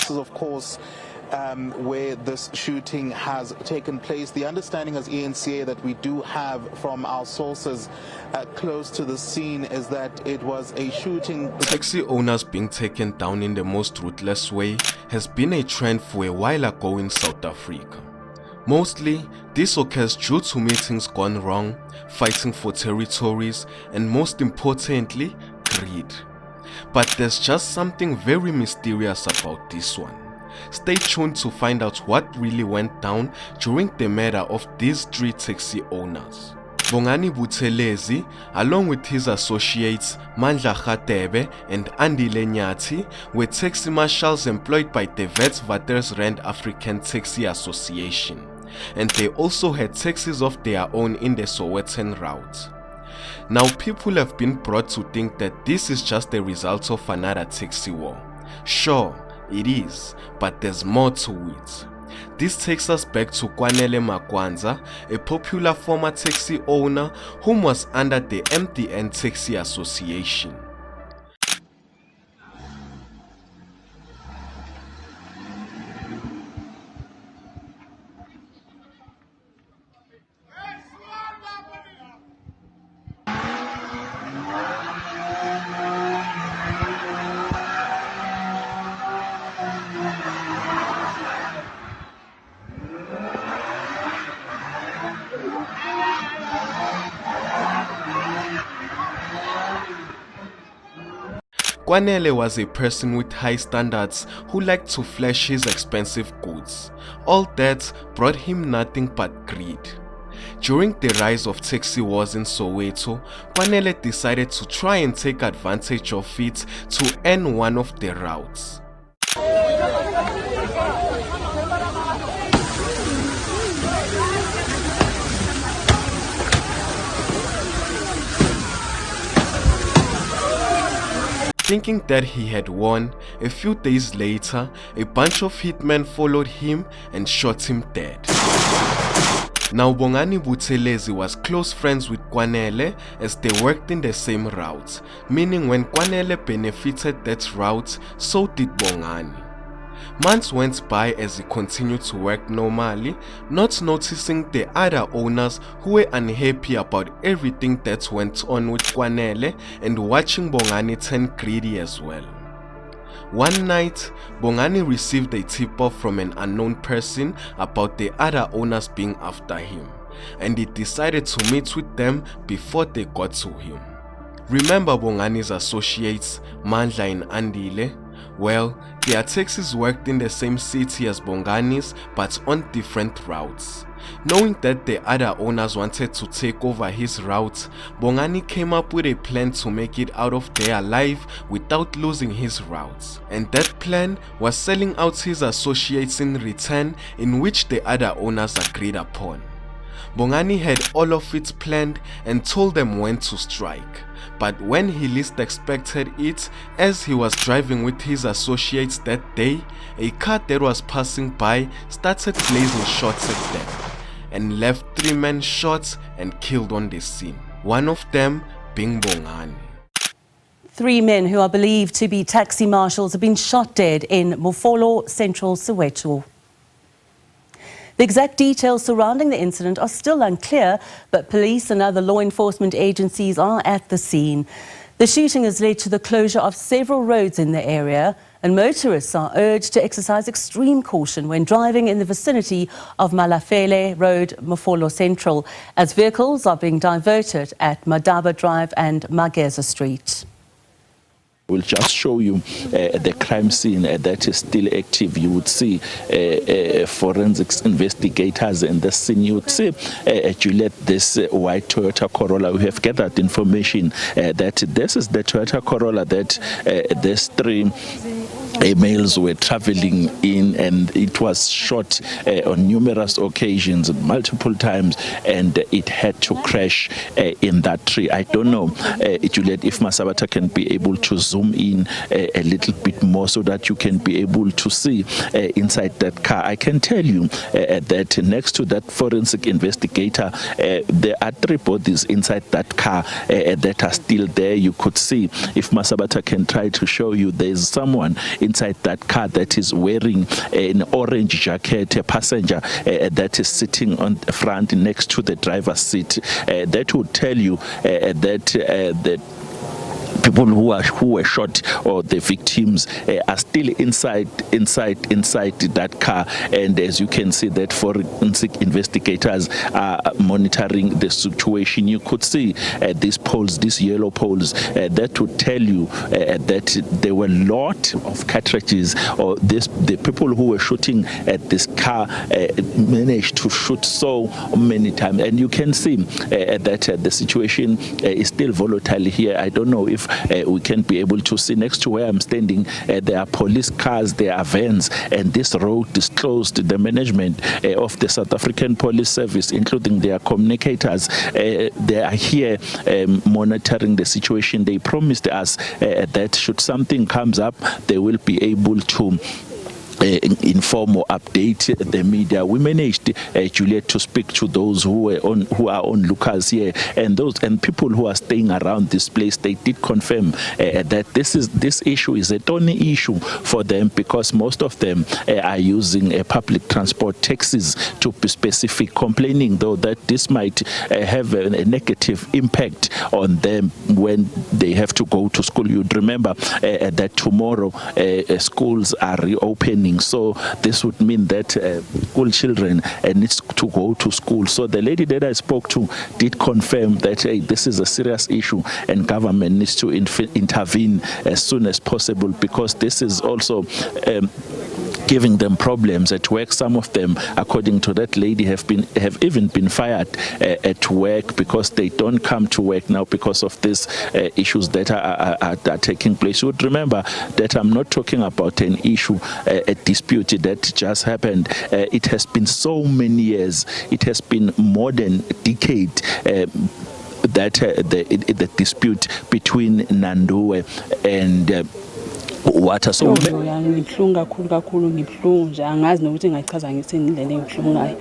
This is, of course, where this shooting has taken place. The understanding as ENCA that we do have from our sources close to the scene is that it was a shooting. Taxi owners being taken down in the most ruthless way has been a trend for a while ago in South Africa. Mostly, this occurs due to meetings gone wrong, fighting for territories, and most importantly, greed. But there's just something very mysterious about this one. Stay tuned to find out what really went down during the murder of these three taxi owners. Bongani Buthelezi, along with his associates Mandla Khatebe and Andile Nyati, were taxi marshals employed by the Witwatersrand African Taxi Association, and they also had taxis of their own in the Sowetan route. Now people have been brought to think that this is just the result of another taxi war. Sure, it is, but there's more to it. This takes us back to Kwanele Makwanza, a popular former taxi owner whom was under the MTN Taxi Association. Kwanele was a person with high standards who liked to flash his expensive goods. All that brought him nothing but greed. During the rise of taxi wars in Soweto, Kwanele decided to try and take advantage of it to earn one of the routes. Thinking that he had won, a few days later, a bunch of hitmen followed him and shot him dead. Now Bongani Buthelezi was close friends with Kwanele as they worked in the same route, meaning when Kwanele benefited that route, so did Bongani. Months went by as he continued to work normally, not noticing the other owners who were unhappy about everything that went on with Kwanele and watching Bongani turn greedy as well. One night, Bongani received a tip-off from an unknown person about the other owners being after him, and he decided to meet with them before they got to him. Remember Bongani's associates, Mandla and Andile? Well, their taxis worked in the same city as Bongani's but on different routes. Knowing that the other owners wanted to take over his route, Bongani came up with a plan to make it out of there alive without losing his routes. And that plan was selling out his associates in return, in which the other owners agreed upon. Bongani had all of it planned and told them when to strike. But when he least expected it, as he was driving with his associates that day, a car that was passing by started blazing shots at them and left 3 men shot and killed on the scene, one of them being Bongani. 3 men who are believed to be taxi marshals have been shot dead in Mofolo, Central Soweto. The exact details surrounding the incident are still unclear, but police and other law enforcement agencies are at the scene. The shooting has led to the closure of several roads in the area, and motorists are urged to exercise extreme caution when driving in the vicinity of Malafele Road, Mofolo Central, as vehicles are being diverted at Madaba Drive and Mageza Street. We'll just show you the crime scene that is still active. You would see forensics investigators in the scene. You would see Juliet, this white Toyota Corolla. We have gathered information that this is the Toyota Corolla that these 3 males were traveling in, and it was shot on numerous occasions, multiple times, and it had to crash in that tree. I don't know, Juliet, if Masabata can be able to zoom in a little bit more so that you can be able to see inside that car. I can tell you that next to that forensic investigator, there are 3 bodies inside that car that are still there. You could see, if Masabata can try to show you, there's someone inside that car that is wearing an orange jacket, a passenger that is sitting on the front next to the driver's seat. That would tell you that the people who were shot, or the victims, are still inside that car. And as you can see, that forensic investigators are monitoring the situation. You could see these poles, these yellow poles, that would tell you that there were a lot of cartridges, or the people who were shooting at this car managed to shoot so many times. And you can see that the situation is still volatile here. I don't know if we can be able to see. Next to where I'm standing, there are police cars, there are vans, and this road is closed. The management of the South African Police Service, including their communicators, they are here monitoring the situation. They promised us that should something comes up, they will be able to inform or update the media. We managed, Juliet, to speak to those who are onlookers here, and people who are staying around this place. They did confirm that this issue is a thorny issue for them, because most of them are using public transport, taxis to be specific, complaining though that this might have a negative impact on them when they have to go to school. You'd remember that tomorrow schools are reopening. So this would mean that school children needs to go to school. So the lady that I spoke to did confirm that this is a serious issue and government needs to intervene as soon as possible, because this is also giving them problems at work. Some of them, according to that lady, have even been fired at work because they don't come to work now because of these issues that are taking place. You would remember that I'm not talking about an issue, a dispute that just happened. It has been so many years. It has been more than a decade. That the dispute between Nandue and water. So ngibhlungu kakhulu ngibhlungu nje, angazi nokuthi ngachaza ngithini indlela engibhlungu ngayo.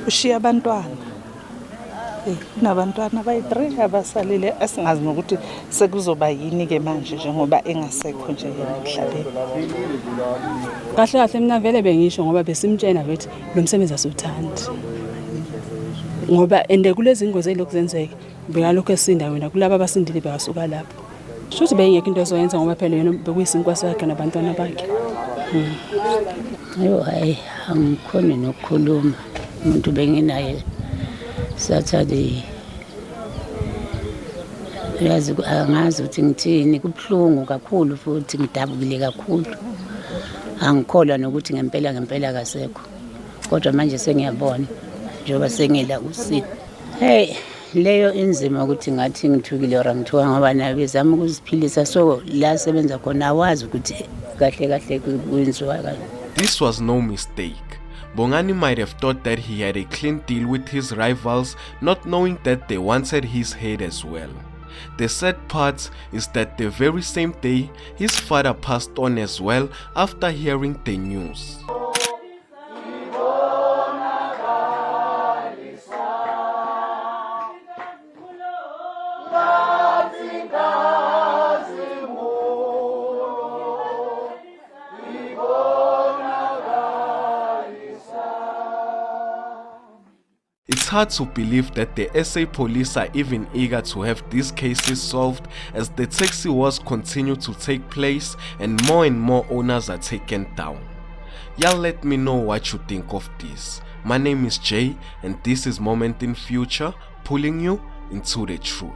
Ushiya abantwana kunabantwana abayi-3 abasalile, asingazi nokuthi sekuzoba yini ke manje njengoba engasekho nje emhlabeni. Kahle kahle mina vele bengisho ngoba besimtshena bethi lo msebenzi asiwuthandi, ngoba ende kulezi ngozi ezilokhu zenzeka bekalokhu esinda wena kulabo abasindile beyasuka lapho. Shuthi beyingekho into ezoyenza ngoba phela yena bekuyisinkwa sakhe nabantwana bakhe. Hayi angikhoni nokukhuluma, umuntu benginaye Saturday. Yazi angazi ukuthi ngithini, kubhlungu kakhulu futhi ngidabukile kakhulu. Angikholwa nokuthi ngempela kasekho, kodwa manje sengiyabona njengoba sengela usini. Hey, leyo inzima ukuthi ngathi ngithukile or ngithuka ngoba nayo bezama ukuziphilisa, so la sebenza khona awazi ukuthi kahle kwenziwa kanjani. This was no mistake. Bongani might have thought that he had a clean deal with his rivals, not knowing that they wanted his head as well. The sad part is that the very same day, his father passed on as well after hearing the news. It's hard to believe that the SA police are even eager to have these cases solved as the taxi wars continue to take place and more owners are taken down. Y'all let me know what you think of this. My name is Jay and this is Moment in Future, pulling you into the truth.